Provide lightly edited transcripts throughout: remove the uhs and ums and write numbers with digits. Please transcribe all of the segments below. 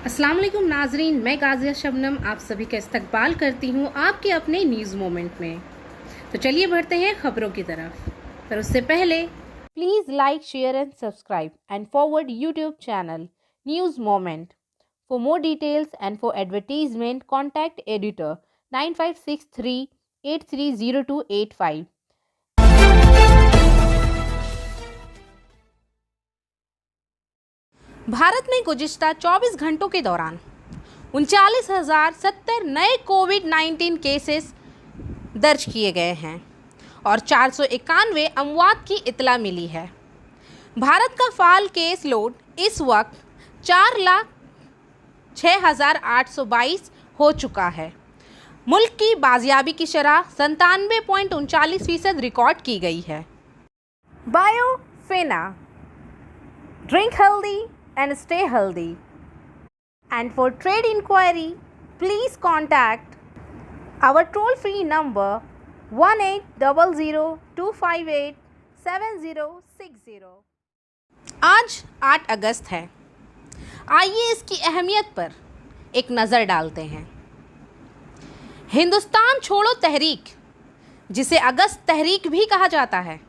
अस्सलाम वालेकुम नाजरीन, मैं गाजिया शबनम आप सभी का इस्तकबाल करती हूँ आपके अपने न्यूज़ मोमेंट में। तो चलिए बढ़ते हैं खबरों की तरफ, पर उससे पहले please like, share and subscribe and forward YouTube channel news moment. For more details and for advertisement contact editor 9563830285। Bharat में गुज़िश्ता 24 घंटों के दौरान 39,070 नए कोविड-19 केसेस दर्ज किए गए हैं और 491 अमवात की इतला मिली है। भारत का फ़ाल केस लोड इस वक्त 4,06,822 हो चुका है। मुल्क की बाजियाबी की शरह 97.39% रिकॉर्ड की गई है। बायोफेना, drink healthy and stay healthy. And for trade inquiry, please contact our toll-free number 1800-258-7060. आज 8 अगस्त है। आइए इसकी अहमियत पर एक नज़र डालते हैं। हिंदुस्तान छोड़ो तहरीक, जिसे अगस्त तहरीक भी कहा जाता है,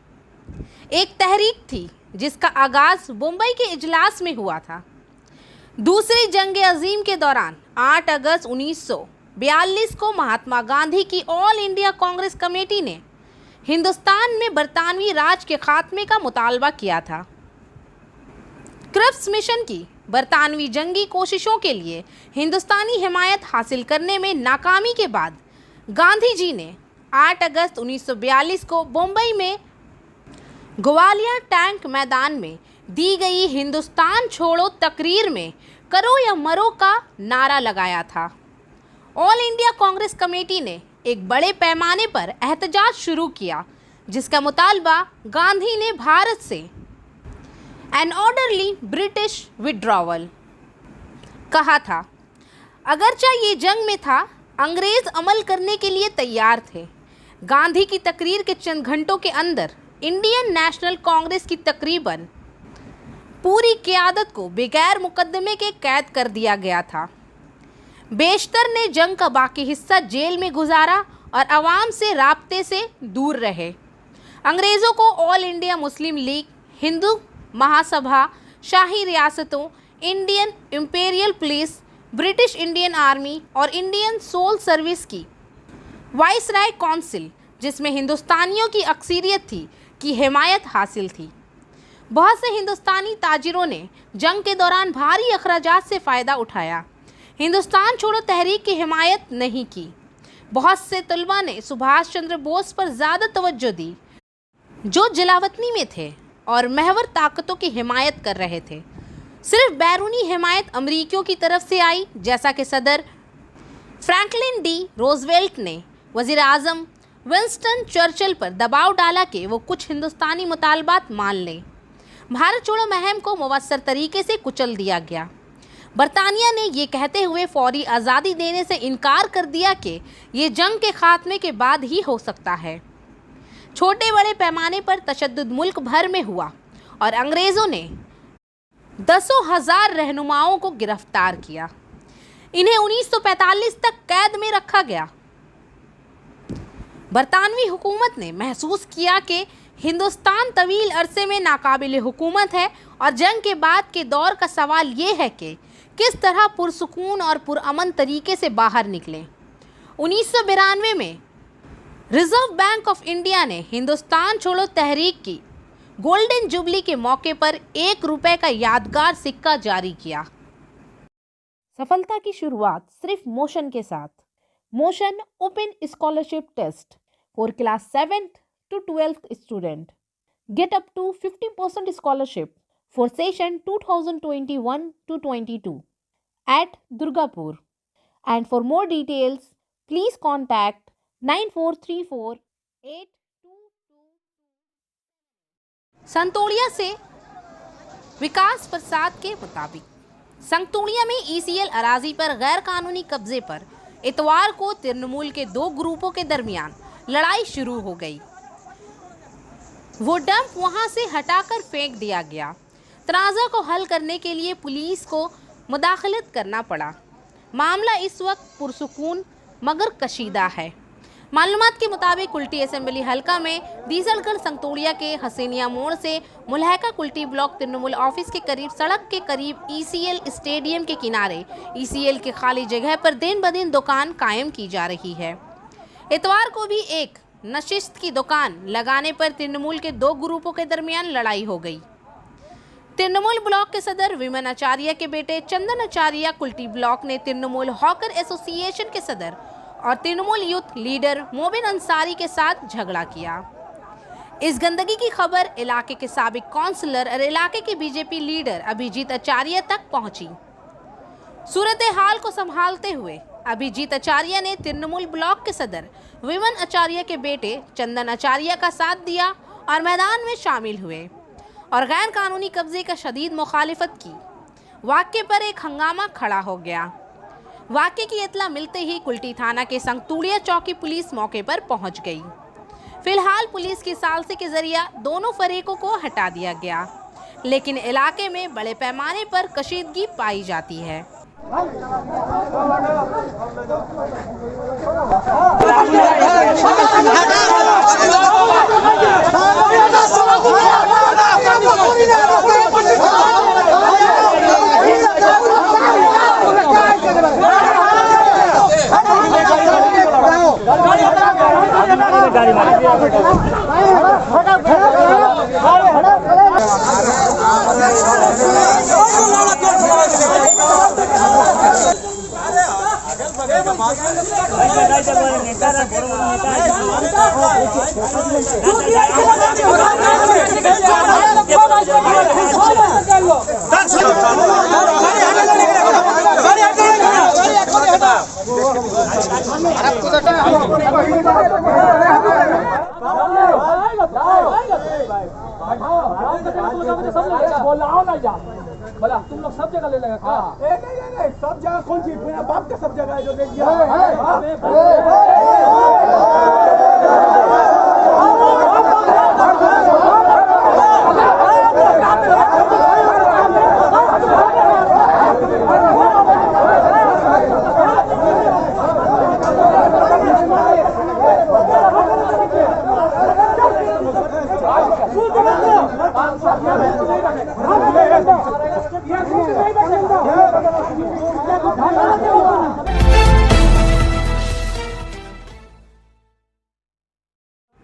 एक तहरीक थी जिसका आगाज़ मुंबई के इजलास में हुआ था। दूसरी जंग अजीम के दौरान 8 अगस्त 1942 को महात्मा गांधी की ऑल इंडिया कांग्रेस कमेटी ने हिंदुस्तान में बरतानवी राज के खात्मे का मुतालबा किया था। क्रिप्स मिशन की बरतानवी जंगी कोशिशों के लिए हिंदुस्तानी हिमायत हासिल करने में नाकामी के बाद गांधी जी ने 8 अगस्त 1942 को मुंबई में ग्वालियर टैंक मैदान में दी गई हिंदुस्तान छोड़ो तकरीर में करो या मरो का नारा लगाया था। ऑल इंडिया कांग्रेस कमेटी ने एक बड़े पैमाने पर एहतजाज शुरू किया, जिसका मुतालबा गांधी ने भारत से एन ऑर्डरली ब्रिटिश विड्रॉवल कहा था। अगरचे ये जंग में था, अंग्रेज़ अमल करने के लिए तैयार थे। गांधी की तकरीर के चंद घंटों के अंदर इंडियन नेशनल कांग्रेस की तकरीबन पूरी क़यादत को बगैर मुकदमे के कैद कर दिया गया था। बेशतर ने जंग का बाकी हिस्सा जेल में गुजारा और आवाम से राब्ते से दूर रहे। अंग्रेज़ों को all India Muslim League, Hindu Mahasabha, शाही रियासतों, Indian Imperial Police, British Indian Army और इंडियन सोल सर्विस की वाइसराय काउंसिल, जिसमें हिंदुस्तानियों की अक्सरियत थी, की हिमायत हासिल थी। बहुत से हिंदुस्तानी ताजिरों ने जंग के दौरान भारी अखराजात से फ़ायदा उठाया। हिंदुस्तान छोड़ो तहरीक की हिमायत नहीं की। बहुत से तलबा ने सुभाष चंद्र बोस पर ज़्यादा तवज्जो दी, जो जलावतनी में थे और महवर ताकतों की हिमायत कर रहे थे। सिर्फ बैरूनी हिमायत अमरीकियों की तरफ से आई, जैसा कि सदर फ्रैंकलिन डी रोजवेल्ट ने वज़ीर आज़म विंस्टन चर्चिल पर दबाव डाला कि वो कुछ हिंदुस्तानी मुतालबात मान लें। भारत छोड़ो मुहिम को मुवस्सर तरीके से कुचल दिया गया। बरतानिया ने ये कहते हुए फौरी आज़ादी देने से इनकार कर दिया कि ये जंग के खात्मे के बाद ही हो सकता है। छोटे बड़े पैमाने पर तशद्दुद मुल्क भर में हुआ और अंग्रेज़ों ने दसों हज़ार रहनुमाओं को गिरफ्तार किया। इन्हें 1945 तक कैद में रखा गया। बरतानवी हुकूमत ने महसूस किया कि हिंदुस्तान तवील अरसे में नाकाबिल हुकूमत है और जंग के बाद के दौर का सवाल ये है कि किस तरह पुरसुकून और पुरअमन तरीके से बाहर निकलें। 1992 में रिज़र्व बैंक ऑफ इंडिया ने हिंदुस्तान छोड़ो तहरीक की गोल्डन जुबली के मौके पर ₹1 का यादगार सिक्का जारी किया। सफलता की शुरुआत सिर्फ मोशन के साथ। Motion open scholarship test for class 7th to 12th student. Get up to 50% scholarship for session 2021 to 22 at Durgapur. And for more details, please contact 94348222। संतोड़िया से विकास प्रसाद के मुताबिक संतोड़िया में ECL अराजी पर गैर कानूनी कब्जे पर इतवार को तृणमूल के 2 ग्रुपों के दरमियान लड़ाई शुरू हो गई। वो डंप वहां से हटाकर फेंक दिया गया। तनाज़ा को हल करने के लिए पुलिस को मुदाखलत करना पड़ा। मामला इस वक्त पुरसुकून मगर कशीदा है। मालूमात के मुताबिक कुल्टी असेंबली हल्का में डीजलगढ़ संगतोड़िया के हसीनिया मोड़ से मुल्हका कुल्टी ब्लॉक तृणमूल ऑफिस के करीब सड़क के करीब ईसीएल स्टेडियम के किनारे ईसीएल के खाली जगह पर दिन ब दिन दुकान कायम की जा रही है। इतवार को भी एक नशिस्त की दुकान लगाने पर तृणमूल के दो ग्रुपों के दरमियान लड़ाई हो गई। तृणमूल ब्लॉक के सदर विमन आचार्य के बेटे चंदन आचार्य कुल्टी ब्लॉक ने तृणमूल हॉकर एसोसिएशन के सदर और तृणमूल यूथ लीडर मोबिन अंसारी के साथ झगड़ा किया। इस गंदगी की खबर इलाके के साबिक काउंसलर और इलाके के बीजेपी लीडर अभिजीत आचार्य तक पहुंची। सूरत हाल को संभालते हुए अभिजीत आचार्य ने तृणमूल ब्लॉक के सदर विमन आचार्य के बेटे चंदन आचार्य का साथ दिया और मैदान में शामिल हुए और गैर कानूनी कब्जे का शदीद मुखालिफत की। वाक़े पर एक हंगामा खड़ा हो गया। वाक़े की इत्तला मिलते ही कुल्टी थाना के संगतोड़िया चौकी पुलिस मौके पर पहुंच गई। फिलहाल पुलिस की सालसे के जरिए दोनों फरीकों को हटा दिया गया, लेकिन इलाके में बड़े पैमाने पर कशीदगी पाई जाती है। बोला तुम लोग सब जगह ले लेगा क्या? नहीं, सब जगह कौन सी मेरा बाप का सब जगह है जो ले लिया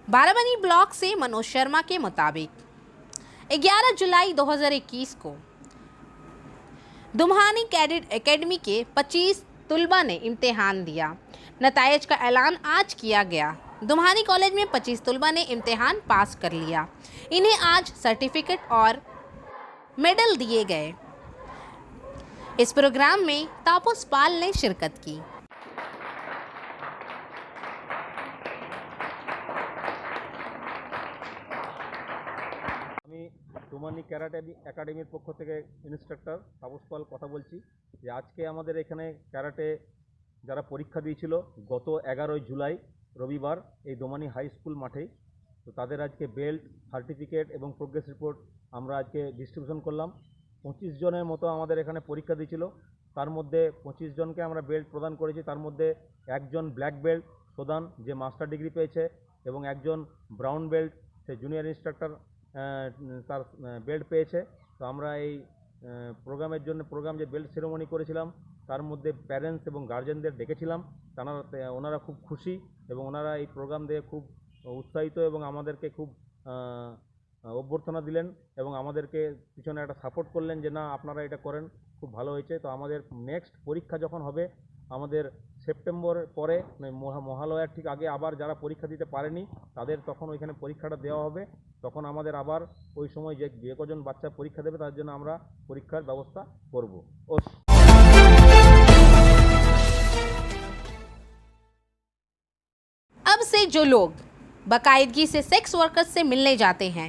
बाराबनी ब्लॉक से मनोज शर्मा के मुताबिक 11 जुलाई 2021 को दुम्हानी कैडेट एकेडमी के 25 तुलबा ने इम्तिहान दिया। नतायज का ऐलान आज किया गया। दुम्हानी कॉलेज में 25 तुलबा ने इम्तिहान पास कर लिया। इन्हें आज सर्टिफिकेट और मेडल दिए गए। इस प्रोग्राम में तापस पाल ने शिरकत की। दुमानी ক্যারাটে একাডেমির পক্ষ থেকে ইনস্ট্রাক্টর তাপস পাল কথা বলছি যে আজকে আমাদের এখানে ক্যারাটে যারা পরীক্ষা দিয়েছিল গত 11 জুলাই রবিবার এই দোমানি হাই স্কুল মাঠেই, তো তাদের আজকে বেল্ট, সার্টিফিকেট এবং প্রোগ্রেস রিপোর্ট আমরা আজকে ডিস্ট্রিবিউশন করলাম। 25 জনের মতো আমাদের এখানে পরীক্ষা দিয়েছিল, তার মধ্যে 25 জনকে আমরা বেল্ট প্রদান করেছি। তার মধ্যে একজন ব্ল্যাক বেল্ট প্রদান যে মাস্টার ডিগ্রি পেয়েছে এবং একজন ব্রাউন বেল্ট সে জুনিয়র ইনস্ট্রাক্টর তার বেল্ট পেয়েছে। তো আমরা এই প্রোগ্রামের জন্য যে বেল্ট সেরেমনি করেছিলাম তার মধ্যে প্যারেন্টস এবং গার্জেনদের ডেকেছিলাম। ওনারা খুব খুশি এবং ওনারা এই প্রোগ্রাম দিয়ে খুব উৎসাহিত এবং আমাদেরকে খুব অভ্যর্থনা দিলেন এবং আমাদেরকে পিছনে একটা সাপোর্ট করলেন যে না আপনারা এটা করেন, খুব ভালো হয়েছে। তো আমাদের নেক্সট পরীক্ষা যখন হবে আমাদের সেপ্টেম্বর পরে মহালয়ার ঠিক আগে আবার যারা পরীক্ষা দিতে পারেনি তাদের তখন ওইখানে পরীক্ষাটা দেওয়া হবে। তখন আমাদের আবার ওই সময় যে কজন বাচ্চা পরীক্ষা দেবে তার জন্য আমরা পরীক্ষার ব্যবস্থা করব। अब से जो लोग बाकायदगी से सेक्स वर्कर्स से मिलने जाते हैं,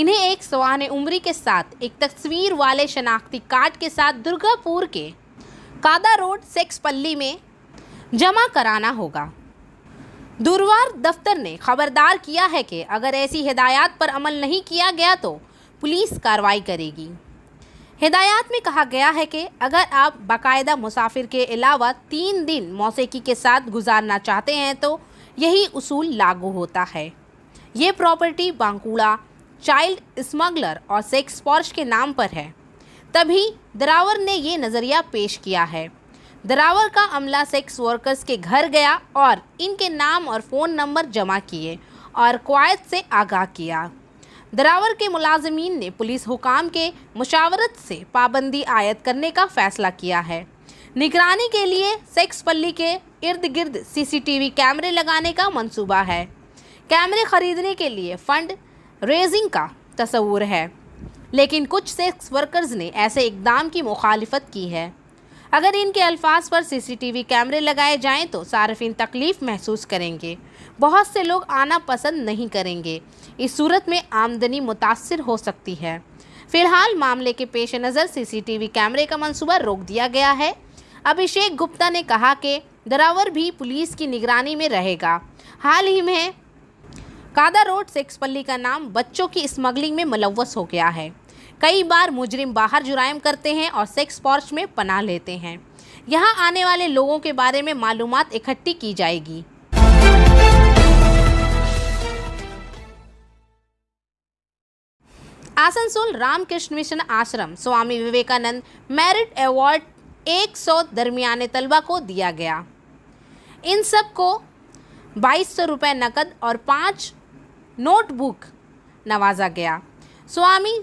इन्हें एक सवाने उम्री के साथ एक तस्वीर वाले शनाख्ती कार्ड के साथ दुर्गापुर के कादा रोड सेक्स पल्ली में जमा कराना होगा। दूरवार दफ्तर ने खबरदार किया है कि अगर ऐसी हिदायत पर अमल नहीं किया गया तो पुलिस कार्रवाई करेगी। हिदायत में कहा गया है कि अगर आप बाकायदा मुसाफिर के अलावा 3 दिन मौसीकी के साथ गुजारना चाहते हैं तो यही उसूल लागू होता है। ये प्रॉपर्टी बांकुड़ा चाइल्ड स्मगलर और सेक्स पॉर्श के नाम पर है। तभी दरावर ने ये नज़रिया पेश किया है। दरावर का अमला सेक्स वर्कर्स के घर गया और इनके नाम और फ़ोन नंबर जमा किए और क्वायत से आगाह किया। दरावर के मुलाजमीन ने पुलिस हुकाम के मुशावरत से पाबंदी आयद करने का फैसला किया है। निगरानी के लिए सेक्स पल्ली के इर्द गिर्द CCTV कैमरे लगाने का मंसूबा है। कैमरे खरीदने के लिए फंड रेजिंग का तस्वुर है, लेकिन कुछ सेक्स वर्कर्स ने ऐसे इकदाम की मुखालिफत की है। अगर इनके अल्फाज पर CCTV कैमरे लगाए जाएं तो सार्फिन तकलीफ़ महसूस करेंगे। बहुत से लोग आना पसंद नहीं करेंगे। इस सूरत में आमदनी मुतासिर हो सकती है। फिलहाल मामले के पेश नज़र CCTV कैमरे का मंसूबा रोक दिया गया है। अभिषेक गुप्ता ने कहा कि दरावर भी पुलिस की निगरानी में रहेगा। हाल ही में कादा रोड सेक्स पल्ली का नाम बच्चों की स्मगलिंग में मुलव्वस हो गया है। कई बार मुजरिम बाहर जुराइम करते हैं और सेक्स पॉर्च में पनाह लेते हैं। यहाँ आने वाले लोगों के बारे में मालूमात इकट्ठी की जाएगी। आसनसोल रामकृष्ण मिशन आश्रम स्वामी विवेकानंद मेरिट अवार्ड 100 दरमियाने तलबा को दिया गया। इन सब को 2200 रुपये नकद और 5 नोटबुक नवाजा गया। स्वामी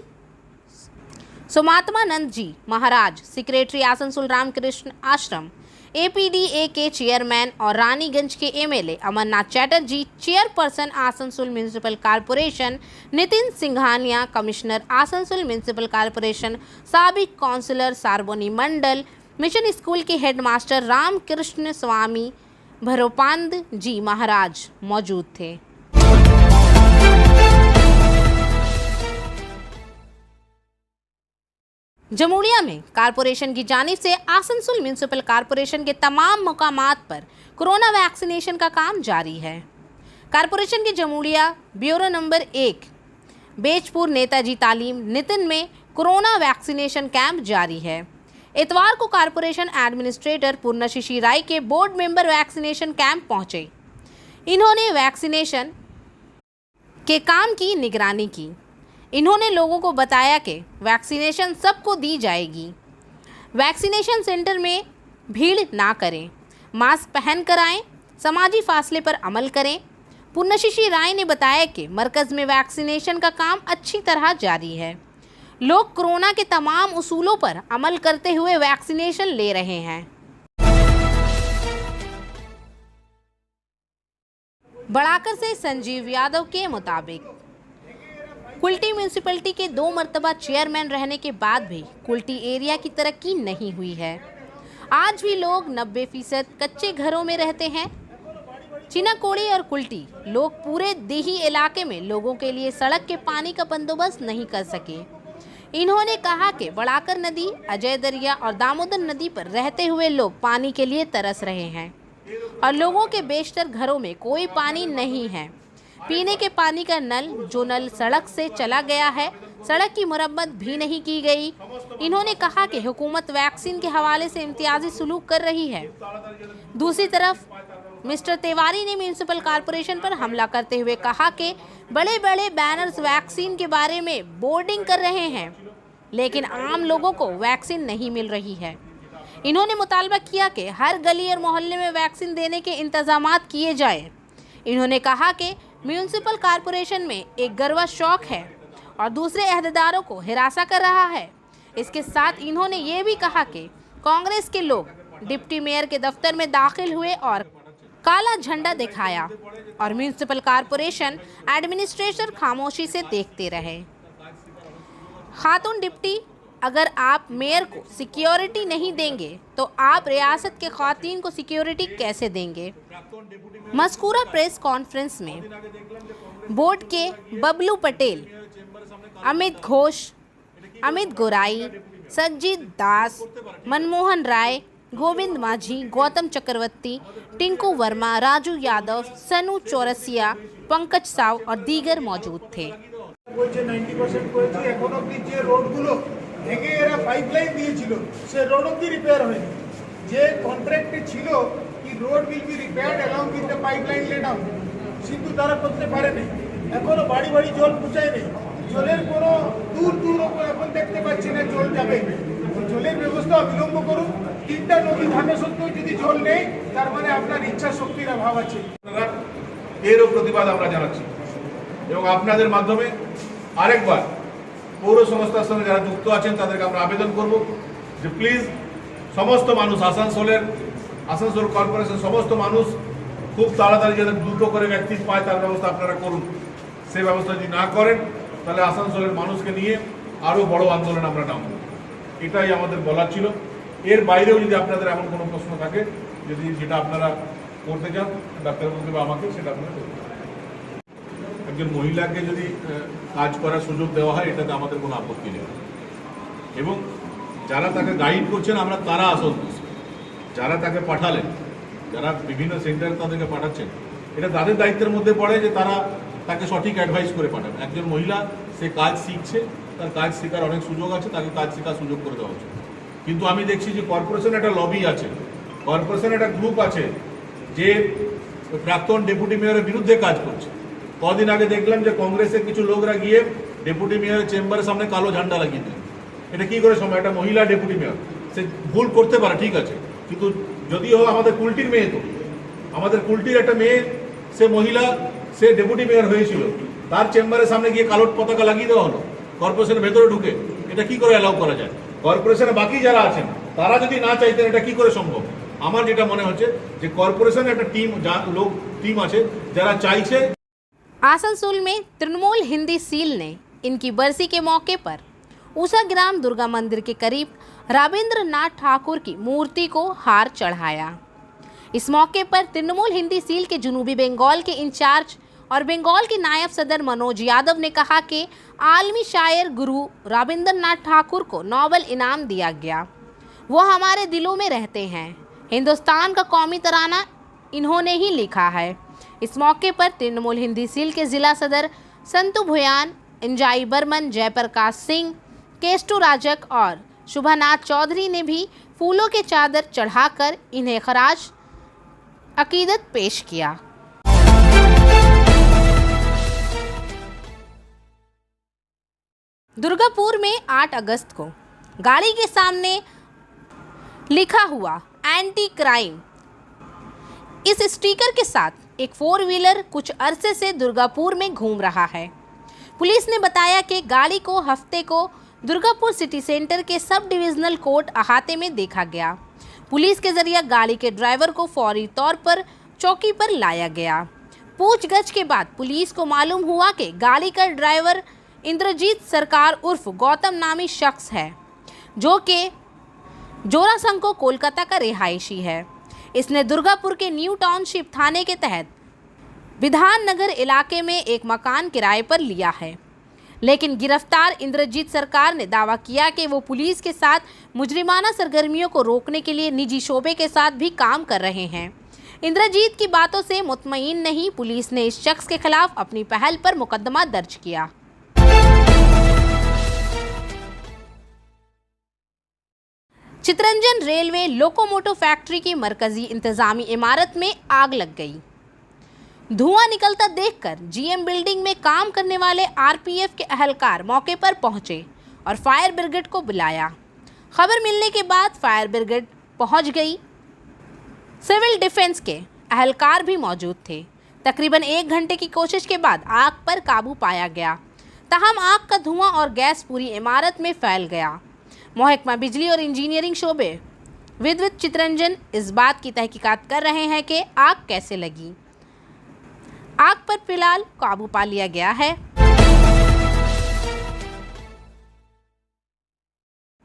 सोमात्मानंद जी महाराज सेक्रेटरी आसनसोल रामकृष्ण आश्रम, APDA के चेयरमैन और रानीगंज के MLA Amarnath Chatterjee, chairperson Asansol municipal corporation Nitin Singhania, commissioner Asansol municipal corporation, साबिक councillor Sarboni Mondal, mission school के हेडमास्टर रामकृष्ण स्वामी भरोपांद जी महाराज मौजूद थे। जमुड़िया में कारपोरेशन की जानिब से आसनसोल म्यूनिसिपल कॉरपोरेशन के तमाम मुकामात पर कोरोना वैक्सीनेशन का काम जारी है। कारपोरेशन के जमुड़िया ब्यूरो नंबर 1 बेजपुर नेताजी तालीम नितिन में कोरोना वैक्सीनेशन कैंप जारी है। इतवार को कारपोरेशन एडमिनिस्ट्रेटर पूर्णशिशी राय के बोर्ड मेंबर वैक्सीनेशन कैंप पहुंचे। इन्होंने वैक्सीनेशन के काम की निगरानी की। इन्होंने लोगों को बताया कि वैक्सीनेशन सबको दी जाएगी। वैक्सीनेशन सेंटर में भीड़ ना करें, मास्क पहन कर आएँ, समाजी फासले पर अमल करें। पूर्णशिशी राय ने बताया कि मरकज़ में वैक्सीनेशन का काम अच्छी तरह जारी है। लोग कोरोना के तमाम उसूलों पर अमल करते हुए वैक्सीनेशन ले रहे हैं। बढ़ाकर से संजीव यादव के मुताबिक कुल्टी म्यूनिसिपैलिटी के 2 मरतबा चेयरमैन रहने के बाद भी कुल्टी एरिया की तरक्की नहीं हुई है। आज भी लोग 90% कच्चे घरों में रहते हैं। चिनाकोड़ी और कुल्टी लोग पूरे देही इलाके में लोगों के लिए सड़क के पानी का बंदोबस्त नहीं कर सके। इन्होंने कहा कि बढ़ाकर नदी, अजय दरिया और दामोदर नदी पर रहते हुए लोग पानी के लिए तरस रहे हैं और लोगों के बेशतर घरों में कोई पानी नहीं है। पीने के पानी का नल सड़क से चला गया है, सड़क की मरम्मत भी नहीं की गई। इन्होंने कहा कि हुकूमत वैक्सीन के हवाले से इम्तियाजी सुलूक कर रही है। दूसरी तरफ मिस्टर तिवारी ने म्यूनिसिपल कॉरपोरेशन पर हमला करते हुए कहा कि बड़े बड़े बैनर्स वैक्सीन के बारे में बोर्डिंग कर रहे हैं, लेकिन आम लोगों को वैक्सीन नहीं मिल रही है। इन्होंने मुतालबा किया कि हर गली और मोहल्ले में वैक्सीन देने के इंतजामात किए जाए। इन्होंने कहा कि म्यूनिसिपल कॉरपोरेशन में एक गरवा शौक है और दूसरे अहदेदारों को हिरासा कर रहा है। इसके साथ इन्होंने ये भी कहा कि कांग्रेस के लोग डिप्टी मेयर के दफ्तर में दाखिल हुए और काला झंडा दिखाया और म्यूनिसिपल कॉरपोरेशन एडमिनिस्ट्रेटर खामोशी से देखते रहे। खातून डिप्टी, अगर आप मेयर को सिक्योरिटी नहीं देंगे तो आप रियासत के ख़वातीन को सिक्योरिटी कैसे देंगे। मज़कूरा प्रेस कॉन्फ्रेंस में बोर्ड के बबलू पटेल, अमित घोष, अमित गोराई, सज्जिद दास, मनमोहन राय, गोविंद माझी, गौतम चक्रवर्ती, टिंकू वर्मा, राजू यादव, सनू चौरसिया, पंकज साव और दीगर मौजूद थे। 90% করেছি এখন অবধি যে রোডগুলো ভেঙে এরা পাইপলাইন দিয়েছিল, সে রোড অব্দি রিপেয়ার হয়নি। যে কন্ট্রাক্টে ছিল কি road will be repaired along with the pipeline late out, কিন্তু তারা করতে পারেনি। এখনো বাড়ি বাড়ি জল পৌঁছায়নি। জলের কোনো দূর দূর এখন দেখতে পাচ্ছি না জল যাবে। জলের ব্যবস্থা বিলম্ব করুন। 3টা নদী থাকা সত্ত্বেও যদি জল নেই, তার মানে আপনার ইচ্ছা শক্তির অভাব আছে। এরও প্রতিবাদ আমরা জানাচ্ছি এবং আপনাদের মাধ্যমে আরেকবার পৌর সংস্থার সঙ্গে যারা যুক্ত আছেন তাদেরকে আমরা আবেদন করব যে প্লিজ সমস্ত মানুষ আসানসোল কর্পোরেশন সমস্ত মানুষ খুব তাড়াতাড়ি যাতে দ্রুত করে ব্যক্তি পায় তার ব্যবস্থা আপনারা করুন। সেই ব্যবস্থা যদি না করেন তাহলে আসানসোলের মানুষকে নিয়ে আরও বড় আন্দোলন আমরা নামব। এটাই আমাদের বলার ছিল। এর বাইরেও যদি আপনাদের এমন কোনো প্রশ্ন থাকে, যদি যেটা আপনারা করতে চান ডাক্তারবাবুকে বা আমাকে, সেটা আপনারা করতে পারেন। একজন মহিলাকে যদি কাজ করার সুযোগ দেওয়া হয় এটাতে আমাদের কোনো আপত্তি নেই এবং যারা তাকে গাইড করছেন আমরা তারা আসল দোষ। যারা তাকে পাঠালেন, যারা বিভিন্ন সেন্টারে তাদেরকে পাঠাচ্ছেন, এটা তাদের দায়িত্বের মধ্যে পড়ে যে তারা তাকে সঠিক অ্যাডভাইস করে পাঠাবে। একজন মহিলা সে কাজ শিখছে, তার কাজ শেখার অনেক সুযোগ আছে, তাকে কাজ শেখার সুযোগ করে দেওয়া উচিত। কিন্তু আমি দেখছি যে কর্পোরেশন একটা লবি আছে, কর্পোরেশন একটা গ্রুপ আছে যে প্রাক্তন ডেপুটি মেয়রের বিরুদ্ধে কাজ করছে। কদিন আগে দেখলাম যে কংগ্রেসের কিছু লোকরা গিয়ে ডেপুটি মেয়রের চেম্বারের সামনে কালো ঝান্ডা লাগিয়ে দিলেন। এটা কি করে সম্ভব? একটা মহিলা ডেপুটি মেয়র, সে ভুল করতে পারে, ঠিক আছে, কিন্তু যদিও আমাদের কুলটির মেয়ে, তো আমাদের কুলটির একটা মেয়ে, সে মহিলা, সে ডেপুটি মেয়র হয়েছিল, তার চেম্বারের সামনে গিয়ে কালো পতাকা লাগিয়ে দেওয়া হলো কর্পোরেশনের ভেতরে ঢুকে। এটা কি করে অ্যালাউ করা যায়? কর্পোরেশনে বাকি যারা আছেন তারা যদি না চাইতেন এটা কি করে সম্ভব? আমার যেটা মনে হচ্ছে যে কর্পোরেশনের একটা टीम আছে যারা চাইছে। आसनसोल में तृणमूल हिंदी सील ने इनकी बरसी के मौके पर ऊषाग्राम दुर्गा मंदिर के करीब राबिंद्रनाथ ठाकुर की मूर्ति को हार चढ़ाया। इस मौके पर तृणमूल हिंदी सील के जनूबी बंगाल के इंचार्ज और बंगाल के नायब सदर मनोज यादव ने कहा कि आलमी शायर गुरु राबिंद्रनाथ ठाकुर को नोबेल इनाम दिया गया। वो हमारे दिलों में रहते हैं। हिंदुस्तान का कौमी तराना इन्होंने ही लिखा है। इस मौके पर तृणमूल हिंदी सील के जिला सदर संतु भुयान, इंजाई बर्मन, जयप्रकाश सिंह, केस्टू राजक और शुभनाथ चौधरी ने भी फूलों के चादर चढ़ाकर इन्हें खराज अकीदत पेश किया। दुर्गापुर में 8 अगस्त को गाड़ी के सामने लिखा हुआ एंटी क्राइम इस स्टिकर के साथ एक 4 व्हीलर कुछ अरसे से दुर्गापुर में घूम रहा है। पुलिस ने बताया कि गाड़ी को हफ्ते को दुर्गापुर सिटी सेंटर के सब डिविजनल कोर्ट अहाते में देखा गया। पुलिस के जरिए गाड़ी के ड्राइवर को फौरी तौर पर चौकी पर लाया गया। पूछगछ के बाद पुलिस को मालूम हुआ कि गाड़ी का ड्राइवर इंद्रजीत सरकार उर्फ गौतम नामी शख्स है, जो कि जोरासंको कोलकाता का रिहायशी है। इसने दुर्गापुर के न्यू टाउनशिप थाने के तहत विधान नगर इलाके में एक मकान किराए पर लिया है। लेकिन गिरफ्तार इंद्रजीत सरकार ने दावा किया कि वो पुलिस के साथ मुजरिमाना सरगर्मियों को रोकने के लिए निजी शोबे के साथ भी काम कर रहे हैं। इंद्रजीत की बातों से मुतमईन नहीं, पुलिस ने इस शख्स के खिलाफ अपनी पहल पर मुकदमा दर्ज किया। चितरंजन रेलवे लोकोमोटिव फैक्ट्री की मरकजी इंतजामी इमारत में आग लग गई। धुआं निकलता देखकर जीएम बिल्डिंग में काम करने वाले आरपीएफ के अहलकार मौके पर पहुंचे और फायर ब्रिगेड को बुलाया। खबर मिलने के बाद फायर ब्रिगेड पहुंच गई। सिविल डिफेंस के अहलकार भी मौजूद थे। तकरीबन 1 घंटे की कोशिश के बाद आग पर काबू पाया गया। ताहम आग का धुआं और गैस पूरी इमारत में फैल गया। महकमा बिजली और इंजीनियरिंग शोबे विद्युत चितरंजन इस बात की तहकीकात कर रहे हैं कि आग कैसे लगी। आग पर फिलहाल काबू पा लिया गया है।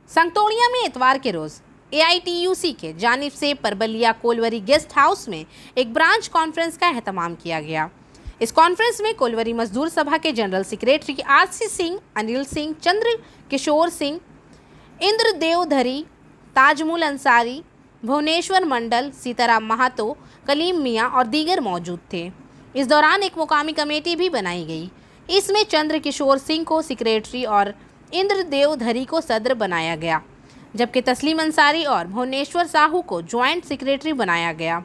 संगतोड़िया में इतवार के रोज AITUC के जानिब से परबलिया कोलवरी गेस्ट हाउस में एक ब्रांच कॉन्फ्रेंस का एहतमाम किया गया। इस कॉन्फ्रेंस में कोलवरी मजदूर सभा के general secretary RC Singh, Anil Singh, Chandra Kishore Singh, Indradevdhari, Tajmul Ansari, Bhuvneshwar Mandal, Sitaram Mahato, Kalim Miyan और दीगर मौजूद थे। इस दौरान एक मुकामी कमेटी भी बनाई गई। इसमें चंद्र किशोर सिंह को सेक्रेटरी और इंद्रदेव धरी को सदर बनाया गया, जबकि तस्लीम अंसारी और भुवनेश्वर साहू को ज्वाइंट सेक्रेटरी बनाया गया।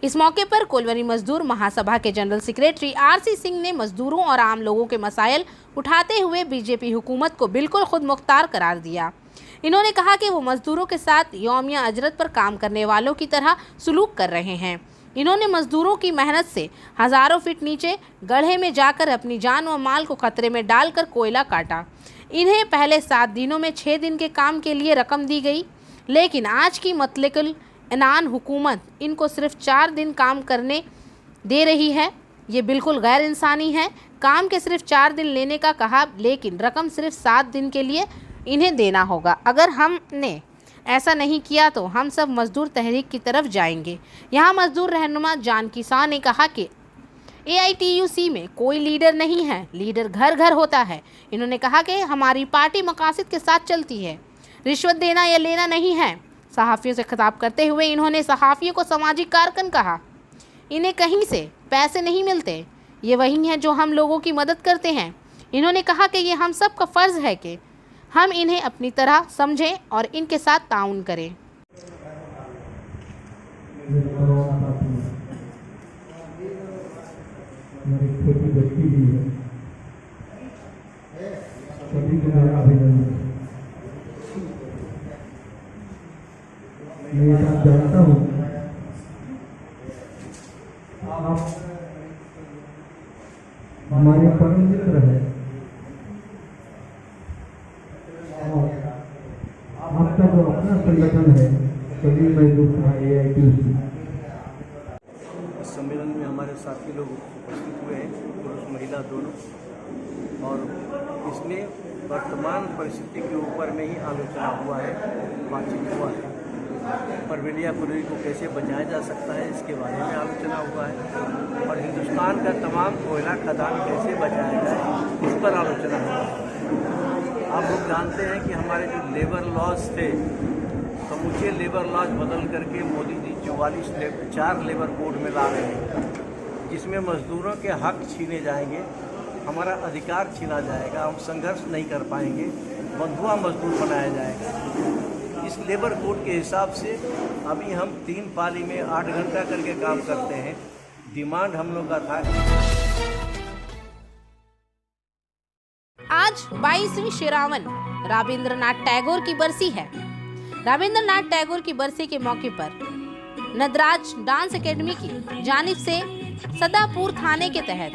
इस मौके पर कोलवरी मजदूर महासभा के जनरल सेक्रेटरी आरसी सिंह ने मजदूरों और आम लोगों के मसाइल उठाते हुए बीजेपी हुकूमत को बिल्कुल खुद मुख्तार करार दिया। इन्होंने कहा कि वो मजदूरों के साथ यौमिया अजरत पर काम करने वालों की तरह सुलूक कर रहे हैं। इन्होंने मजदूरों की मेहनत से हज़ारों फीट नीचे गड्ढे में जाकर अपनी जान व माल को खतरे में डालकर कोयला काटा। इन्हें पहले 7 दिनों में 6 दिन के काम के लिए रकम दी गई, लेकिन आज की मुतलकिल इनान हुकूमत इनको सिर्फ 4 दिन काम करने दे रही है। ये बिल्कुल गैर इंसानी है। काम के सिर्फ 4 दिन लेने का कहा, लेकिन रकम सिर्फ 7 दिन के लिए इन्हें देना होगा। अगर हमने ऐसा नहीं किया तो हम सब मजदूर तहरीक की तरफ जाएंगे। यहाँ मजदूर रहनुमा जानकी शाह ने कहा कि AITUC में कोई लीडर नहीं है, लीडर घर घर होता है। इन्होंने कहा कि हमारी पार्टी मकासद के साथ चलती है, रिश्वत देना या लेना नहीं है। सहाफ़ियों से खिताब करते हुए इन्होंने सहाफ़ियों को सामाजिक कारकुन कहा। इन्हें कहीं से पैसे नहीं मिलते, ये वही हैं जो हम लोगों की मदद करते हैं। इन्होंने कहा कि ये हम सब का फ़र्ज़ है कि हम इन्हें अपनी तरह समझें और इनके साथ ताउन करें। हमारी छोटी बच्ची भी है, सभी को मेरा अभिनंदन। मैं ये बात जानता हूँ, आप हमारे परम मित्र हैं और आपका जो अपना संगठन है सभी मजदूर AITUC। इस सम्मेलन में हमारे साथी लोग उपस्थित हुए हैं, पुरुष महिला दोनों, और इसमें वर्तमान परिस्थिति के ऊपर में ही आलोचना हुआ है, बातचीत हुआ है। परवेलिया पुरी को कैसे बचाया जा सकता है इसके बारे में आलोचना हुआ है, और हिंदुस्तान का तमाम कोयला खदान कैसे बचाया जाए उस पर आलोचना हुआ है। आप लोग जानते हैं कि हमारे जो लेबर लॉज थे, समूचे लेबर लॉज बदल करके मोदी जी 4 लेबर कोड में ला रहे हैं, जिसमें मजदूरों के हक छीने जाएंगे, हमारा अधिकार छीना जाएगा, हम संघर्ष नहीं कर पाएंगे, बंधुआ मजदूर बनाया जाएगा। इस लेबर कोड के हिसाब से अभी हम 3 पाली में 8 घंटा करके काम करते हैं। डिमांड हम लोग का था। आज 22वीं शेरावन रविंद्रनाथ टैगोर की बरसी है। रविंद्रनाथ टैगोर की बरसी के मौके पर नटराज डांस एकेडमी की जानिब से सदापुर थाने के तहत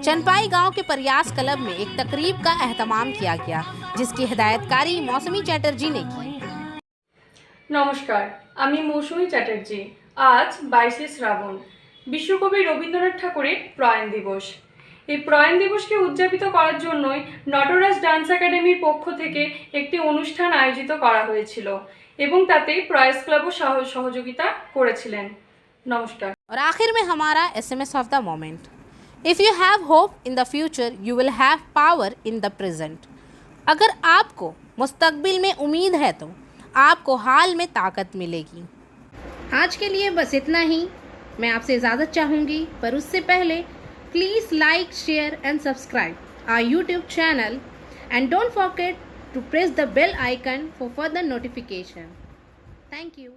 चनपाई गांव के प्रयास क्लब में एक तकरीब का एहतमाम किया गया, जिसकी हिदायतकारी मौसमी चैटर्जी ने की। নমস্কার, আমি মৌসুমী চ্যাটার্জি। আজ 22শে শ্রাবণ, বিশ্বকবি রবীন্দ্রনাথ ঠাকুরের প্রয়াণ দিবস। এই প্রয়াণ দিবসকে উদযাপিত করার জন্যই নটরাজ ডান্স একাডেমির পক্ষ থেকে একটি অনুষ্ঠান আয়োজিত করা হয়েছিল এবং তাতে প্রয়াস ক্লাবও সহযোগিতা করেছিলেন। নমস্কার। और आखिर में हमारा SMS of the moment, if you have hope in the future you will have power in the present. अगर आपको मुस्तकबिल में उम्मीद है तो आपको हाल में ताकत मिलेगी। आज के लिए बस इतना ही। मैं आपसे इजाज़त चाहूँगी, पर उससे पहले please like, share and subscribe our YouTube channel and don't forget to press the bell icon for further notification. Thank you.